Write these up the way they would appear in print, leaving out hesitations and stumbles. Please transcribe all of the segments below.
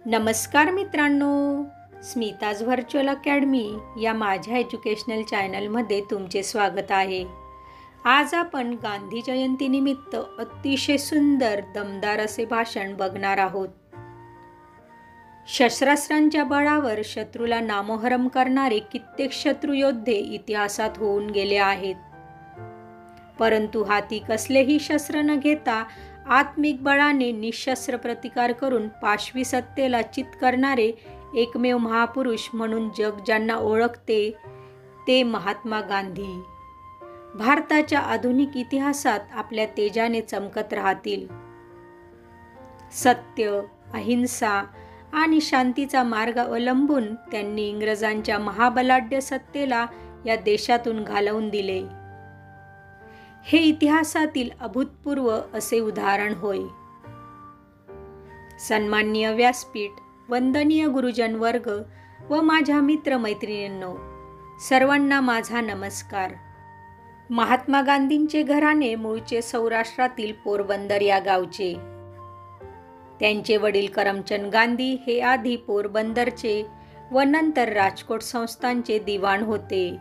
नमस्कार मित्रांनो, Smita's virtual academy या माझ्या एज्युकेशनल चॅनलमध्ये तुमचे स्वागत आहे. आज आपण गांधी जयंतीनिमित्त अतिशय सुंदर दमदार असे भाषण बघणार आहोत. शस्त्रास्त्रांच्या बळावर शत्रूला नामोहरम करणारे कित्येक शत्रुयोद्धे इतिहासात होऊन गेले आहेत. परंतु हाती कसलेही शस्त्र न घेता आत्मिक बळाने निशस्त्र प्रतिकार करून पाशवी सत्तेला चित करणारे एकमेव महापुरुष म्हणून जग ज्यांना ओळखते ते महात्मा गांधी भारताच्या आधुनिक इतिहासात आपल्या तेजाने चमकत राहतील. सत्य, अहिंसा आणि शांतीचा मार्ग अवलंबून त्यांनी इंग्रजांच्या महाबलाढ्य सत्तेला या देशातून घालवून दिले. हे इतिहासातील अभूतपूर्व असे उदाहरण होय. सन्माननीय व्यासपीठ, वंदनीय गुरुजन वर्ग व माझ्या मित्रमैत्रिणींनो, सर्वांना माझा नमस्कार. महात्मा गांधींचे घराणे मूळचे सौराष्ट्रातील पोरबंदर या गावचे. त्यांचे वडील करमचंद गांधी हे आधी पोरबंदरचे व नंतर राजकोट संस्थानचे दिवाण होते.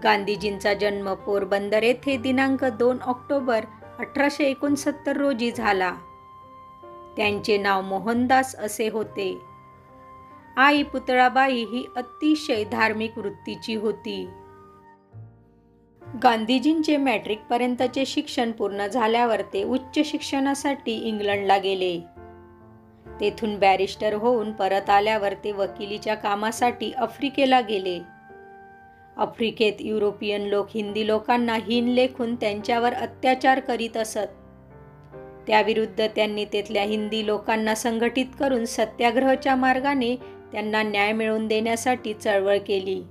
गांधीजींचा जन्म पोरबंदर येथे दिनांक 2 ऑक्टोबर 1869 रोजी झाला. त्यांचे नाव मोहनदास असे होते. आई पुतळाबाई ही अतिशय धार्मिक वृत्तीची होती. गांधीजींचे मॅट्रिकपर्यंतचे शिक्षण पूर्ण झाल्यावर ते उच्च शिक्षणासाठी इंग्लंडला गेले. तेथून बॅरिस्टर होऊन परत आल्यावर ते वकिलीच्या कामासाठी आफ्रिकेला गेले. आफ्रिकेत युरोपियन लोक हिंदी लोकांना हीन लेखून त्यांच्यावर अत्याचार करीत असत. त्याविरुद्ध त्यांनी तेथल्या हिंदी लोकांना संघटित करून सत्याग्रहाच्या मार्गाने त्यांना न्याय मिळवून देण्यासाठी चळवळ केली.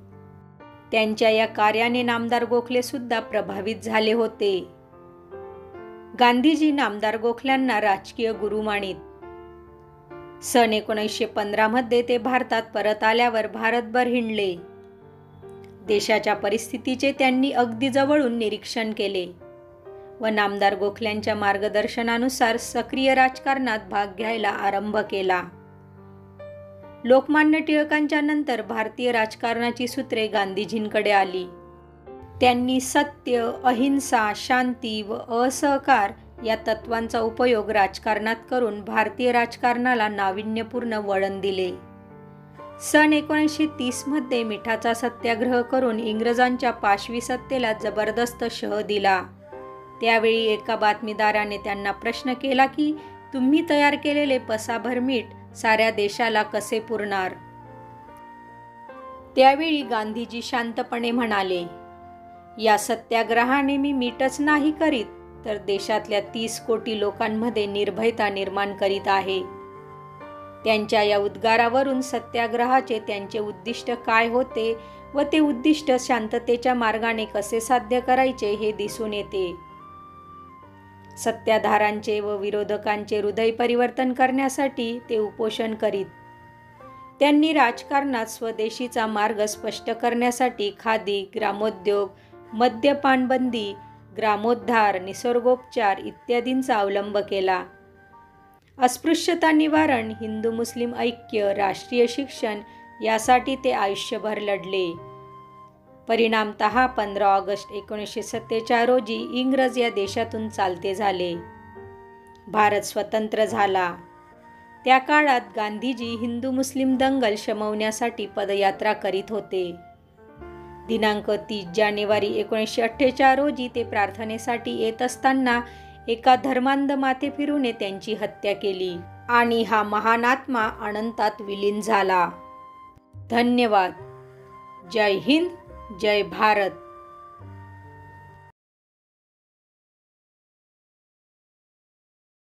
त्यांच्या या कार्याने नामदार गोखले सुद्धा प्रभावित झाले होते. गांधीजी नामदार गोखल्यांना राजकीय गुरु मानित. सन 1915 मध्ये ते भारतात परत आल्यावर भारतभर हिंडले. देशाच्या परिस्थितीचे त्यांनी अगदी जवळून निरीक्षण केले व नामदार गोखल्यांच्या मार्गदर्शनानुसार सक्रिय राजकारणात भाग घ्यायला आरंभ केला. लोकमान्य टिळकांच्या नंतर भारतीय राजकारणाची सूत्रे गांधीजींकडे आली. त्यांनी सत्य, अहिंसा, शांती व असहकार या तत्वांचा उपयोग राजकारणात करून भारतीय राजकारणाला नाविन्यपूर्ण वळण दिले. सन 1930 मध्ये मिठाचा सत्याग्रह करून इंग्रजांच्या पाशवी सत्तेला जबरदस्त शह दिला. त्यावेळी एका बातमीदाराने त्यांना प्रश्न केला की तुम्ही तयार केलेले पसाभर मीठ साऱ्या देशाला कसे पुरणार. त्यावेळी गांधीजी शांतपणे म्हणाले, या सत्याग्रहाने मी मीठच नाही करीत तर देशातल्या 30 कोटी लोकांमध्ये निर्भयता निर्माण करीत आहे. त्यांच्या या उद्गारावरून सत्याग्रहाचे त्यांचे उद्दिष्ट काय होते व ते उद्दिष्ट शांततेच्या मार्गाने कसे साध्य करायचे हे दिसून येते. सत्ताधाऱ्यांचे व विरोधकांचे हृदय परिवर्तन करण्यासाठी ते उपोषण करीत. त्यांनी राजकारणात स्वदेशीचा मार्ग स्पष्ट करण्यासाठी खादी, ग्रामोद्योग, मद्यपान बंदी, ग्रामोद्धार, निसर्गोपचार इत्यादींचा अवलंब केला. अस्पृश्यता निवारण, हिंदू मुस्लिम ऐक्य, राष्ट्रीय शिक्षण यासाठी ते आयुष्यभर लढले. परिणामतः 15 ऑगस्ट 1947 रोजी इंग्रज या देशातून चालते झाले. भारत स्वतंत्र झाला. त्या काळात गांधीजी हिंदू मुस्लिम दंगल शमवण्यासाठी पदयात्रा करीत होते. दिनांक 30 जानेवारी 1948 रोजी ते प्रार्थनेसाठी येत असताना एका धर्मांध माथेफिरूने त्यांची हत्या केली आणि हा महान आत्मा अनंतात विलीन झाला. धन्यवाद. जय हिंद, जय भारत.